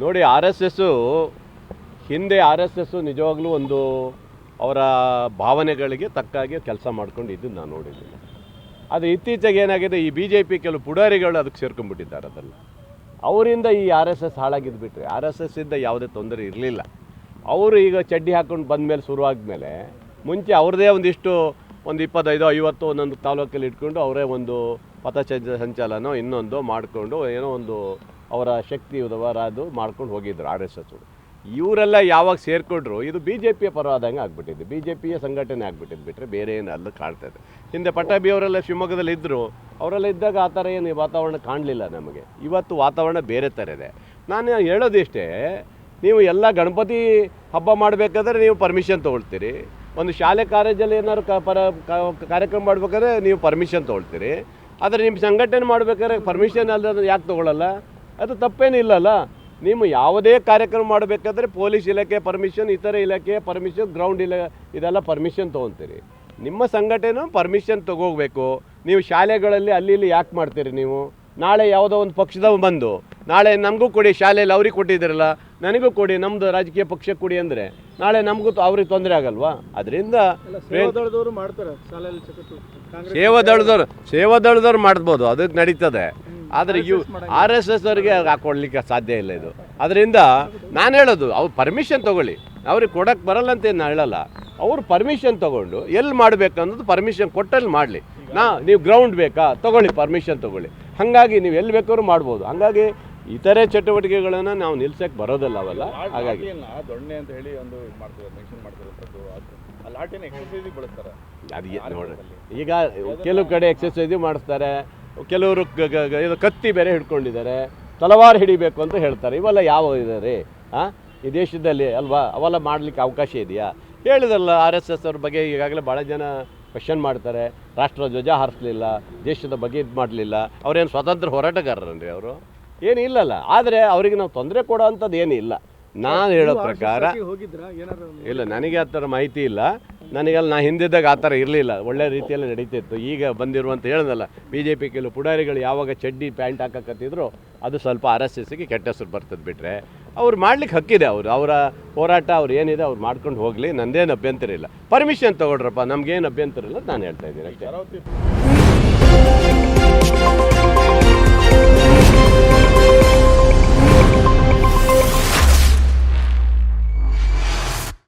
ನೋಡಿ, R S S ಹಿಂದೆ ನಿಜವಾಗ್ಲೂ ಒಂದು ಅವರ ಭಾವನೆಗಳಿಗೆ ತಕ್ಕಾಗಿ ಕೆಲಸ ಮಾಡ್ಕೊಂಡು ನಾನು ನೋಡಿದ್ದೀನಿ. ಅದು ಇತ್ತೀಚೆಗೆ ಏನಾಗಿದೆ, ಈ BJP ಕೆಲವು ಪುಡಾರಿಗಳು ಅದಕ್ಕೆ ಸೇರ್ಕೊಂಡ್ಬಿಟ್ಟಿದ್ದಾರೆ. ಅದನ್ನು ಅವರಿಂದ ಈ RSS ಹಾಳಾಗಿದ್ದು ಬಿಟ್ಟರೆ RSS ಇಂದ ಯಾವುದೇ ತೊಂದರೆ ಇರಲಿಲ್ಲ. ಅವರು ಈಗ ಚಡ್ಡಿ ಹಾಕ್ಕೊಂಡು ಬಂದಮೇಲೆ ಶುರುವಾದ್ಮೇಲೆ ಮುಂಚೆ ಅವ್ರದ್ದೇ ಒಂದು 25-50 ಒಂದೊಂದು ತಾಲೂಕಲ್ಲಿ ಇಟ್ಕೊಂಡು ಅವರೇ ಒಂದು ಪಥ ಸಂಚಲನ ಇನ್ನೊಂದು ಮಾಡಿಕೊಂಡು ಏನೋ ಒಂದು ಅವರ ಶಕ್ತಿ ಅದು ಮಾಡ್ಕೊಂಡು ಹೋಗಿದ್ರು RSS. ಇವರೆಲ್ಲ ಯಾವಾಗ ಸೇರಿಕೊಂಡ್ರು ಇದು BJPಯ ಪರವಾದಂಗೆ ಆಗ್ಬಿಟ್ಟಿದೆ, BJPಯ ಸಂಘಟನೆ ಆಗ್ಬಿಟ್ಟಿದ್ದು ಬಿಟ್ಟರೆ ಬೇರೆ ಏನು ಅಲ್ಲ ಕಾಣ್ತಾಯಿದೆ. ಹಿಂದೆ ಪಟ್ಟಾಭಿ ಅವರೆಲ್ಲ ಶಿವಮೊಗ್ಗದಲ್ಲಿ ಇದ್ದರು, ಅವರೆಲ್ಲ ಇದ್ದಾಗ ಆ ಥರ ಏನು ವಾತಾವರಣ ಕಾಣಲಿಲ್ಲ ನಮಗೆ. ಇವತ್ತು ವಾತಾವರಣ ಬೇರೆ ಥರ ಇದೆ. ನಾನು ಹೇಳೋದಿಷ್ಟೇ, ನೀವು ಎಲ್ಲ ಗಣಪತಿ ಹಬ್ಬ ಮಾಡಬೇಕಾದ್ರೆ ನೀವು ಪರ್ಮಿಷನ್ ತೊಗೊಳ್ತೀರಿ, ಒಂದು ಶಾಲೆ ಕಾಲೇಜಲ್ಲಿ ಏನಾದ್ರು ಕಾರ್ಯಕ್ರಮ ಮಾಡಬೇಕಾದ್ರೆ ನೀವು ಪರ್ಮಿಷನ್ ತೊಗೊಳ್ತೀರಿ, ಆದರೆ ನಿಮ್ಮ ಸಂಘಟನೆ ಮಾಡಬೇಕಾದ್ರೆ ಪರ್ಮಿಷನ್ ಅಲ್ಲದೆ ಯಾಕೆ ತೊಗೊಳ್ಳಲ್ಲ? ಅದು ತಪ್ಪೇನಿಲ್ಲಲ್ಲ. ನೀವು ಯಾವುದೇ ಕಾರ್ಯಕ್ರಮ ಮಾಡಬೇಕಾದ್ರೆ ಪೊಲೀಸ್ ಇಲಾಖೆ ಪರ್ಮಿಷನ್, ಇತರೆ ಇಲಾಖೆ ಪರ್ಮಿಷನ್, ಗ್ರೌಂಡ್ ಇದೆಲ್ಲ ಪರ್ಮಿಷನ್ ತೊಗೊತೀರಿ. ನಿಮ್ಮ ಸಂಘಟನೆ ಪರ್ಮಿಷನ್ ತೊಗೋಬೇಕು. ನೀವು ಶಾಲೆಗಳಲ್ಲಿ ಅಲ್ಲಿ ಇಲ್ಲಿ ಯಾಕೆ ಮಾಡ್ತೀರಿ? ನೀವು ನಾಳೆ ಯಾವುದೋ ಒಂದು ಪಕ್ಷದವ ಬಂದು ನಾಳೆ ನಮಗೂ ಕೊಡಿ, ಶಾಲೆಯಲ್ಲಿ ಅವ್ರಿಗೆ ಕೊಟ್ಟಿದ್ದೀರಲ್ಲ ನನಗೂ ಕೊಡಿ, ನಮ್ಮದು ರಾಜಕೀಯ ಪಕ್ಷ ಕೊಡಿ ಅಂದರೆ ನಾಳೆ ನಮಗೂ ಅವ್ರಿಗೆ ತೊಂದರೆ ಆಗಲ್ವಾ? ಅದರಿಂದ ಸೇವಾದಳದವ್ರು ಮಾಡ್ಬೋದು, ಅದಕ್ಕೆ ನಡೀತದೆ. ಆದರೆ RSS ಅವರಿಗೆ ಹಾಕೊಡ್ಲಿಕ್ಕೆ ಸಾಧ್ಯ ಇಲ್ಲ ಇದು. ಅದರಿಂದ ನಾನು ಹೇಳೋದು, ಅವ್ರು ಪರ್ಮಿಷನ್ ತೊಗೊಳ್ಳಿ, ಅವ್ರಿಗೆ ಕೊಡೋಕ್ಕೆ ಬರಲ್ಲ ಅಂತ ಏನು ಹೇಳಲ್ಲ. ಅವರು ಪರ್ಮಿಷನ್ ತೊಗೊಂಡು ಎಲ್ಲಿ ಮಾಡಬೇಕು ಅನ್ನೋದು ಪರ್ಮಿಷನ್ ಕೊಟ್ಟಲ್ಲಿ ಮಾಡಲಿ. ನೀವು ಗ್ರೌಂಡ್ ಬೇಕಾ ತೊಗೊಳ್ಳಿ, ಪರ್ಮಿಷನ್ ತೊಗೊಳ್ಳಿ. ಹಾಗಾಗಿ ನೀವು ಎಲ್ಲಿ ಬೇಕಾದ್ರೂ ಮಾಡ್ಬೋದು. ಹಾಗಾಗಿ ಇತರೆ ಚಟುವಟಿಕೆಗಳನ್ನು ನಾವು ನಿಲ್ಸಕ್ಕೆ ಬರೋದಿಲ್ಲ ಅವೆಲ್ಲ. ಹಾಗಾಗಿ ದೊಣ್ಣೆ ಅಂತ ಹೇಳಿ ಒಂದು ಮಾಡ್ತಾರೆ, ಮೆನ್ಷನ್ ಮಾಡ್ತಿರೋದು, ಆ ಲಾಟಿನ ಎಕ್ಸರ್ಸೈಸಿಗೆ ಬಳಸ್ತಾರೆ. ಅದು ನೋಡಿ, ಈಗ ಕೆಲವು ಕಡೆ ಎಕ್ಸರ್ಸೈಸ್ ಮಾಡಿಸ್ತಾರೆ, ಕೆಲವರು ಇದು ಕತ್ತಿ ಬೇರೆ ಹಿಡ್ಕೊಂಡಿದ್ದಾರೆ, ತಲವಾರು ಹಿಡಿಬೇಕು ಅಂತ ಹೇಳ್ತಾರೆ. ಇವೆಲ್ಲ ಯಾವ ಇದ್ದಾರೆ ಈ ದೇಶದಲ್ಲಿ ಅಲ್ವಾ? ಅವೆಲ್ಲ ಮಾಡಲಿಕ್ಕೆ ಅವಕಾಶ ಇದೆಯಾ? ಹೇಳಿದಲ್ಲ, RSS ಅವ್ರ ಬಗ್ಗೆ ಈಗಾಗಲೇ ಭಾಳ ಜನ ಕ್ವೆಶ್ಚನ್ ಮಾಡ್ತಾರೆ. ರಾಷ್ಟ್ರ ಧ್ವಜ ಹಾರಿಸಲಿಲ್ಲ, ದೇಶದ ಬಗ್ಗೆ ಇದು ಮಾಡಲಿಲ್ಲ. ಅವರೇನು ಸ್ವತಂತ್ರ ಹೋರಾಟಗಾರರನ್ರಿ? ಅವರು ಏನು ಇಲ್ಲಲ್ಲ. ಆದರೆ ಅವರಿಗೆ ನಾವು ತೊಂದರೆ ಕೊಡೋ ಅಂಥದ್ದು ಏನೂ ಇಲ್ಲ. ನಾನು ಹೇಳೋ ಪ್ರಕಾರ ಇಲ್ಲ, ನನಗೆ ಆ ಥರ ಮಾಹಿತಿ ಇಲ್ಲ. ನನಗೆಲ್ಲ ನಾ ಹಿಂದಿದ್ದಾಗ ಆ ಥರ ಇರಲಿಲ್ಲ, ಒಳ್ಳೆ ರೀತಿಯಲ್ಲಿ ನಡೀತಿತ್ತು. ಈಗ ಬಂದಿರುವಂತ ಹೇಳಿದಲ್ಲ, BJP ಕೆಲವು ಪುಡಾರಿಗಳು ಯಾವಾಗ ಚಡ್ಡಿ ಪ್ಯಾಂಟ್ ಹಾಕಕತ್ತಿದ್ರು ಅದು ಸ್ವಲ್ಪ RSSಗೆ ಕೆಟ್ಟ ಹೆಸರು ಬರ್ತದೆ. ಬಿಟ್ಟರೆ ಅವ್ರು ಮಾಡ್ಲಿಕ್ಕೆ ಹಕ್ಕಿದೆ, ಅವರ ಹೋರಾಟ ಅವ್ರು ಏನಿದೆ ಅವ್ರು ಮಾಡ್ಕೊಂಡು ಹೋಗಲಿ, ನಂದೇನು ಅಭ್ಯಂತರ ಇಲ್ಲ. ಪರ್ಮಿಷನ್ ತೊಗೊಳ್ರಪ್ಪ, ನಮಗೇನು ಅಭ್ಯಂತರ ಇಲ್ಲ ನಾನು ಹೇಳ್ತಾ ಇದ್ದೀನಿ ಅಷ್ಟೇ.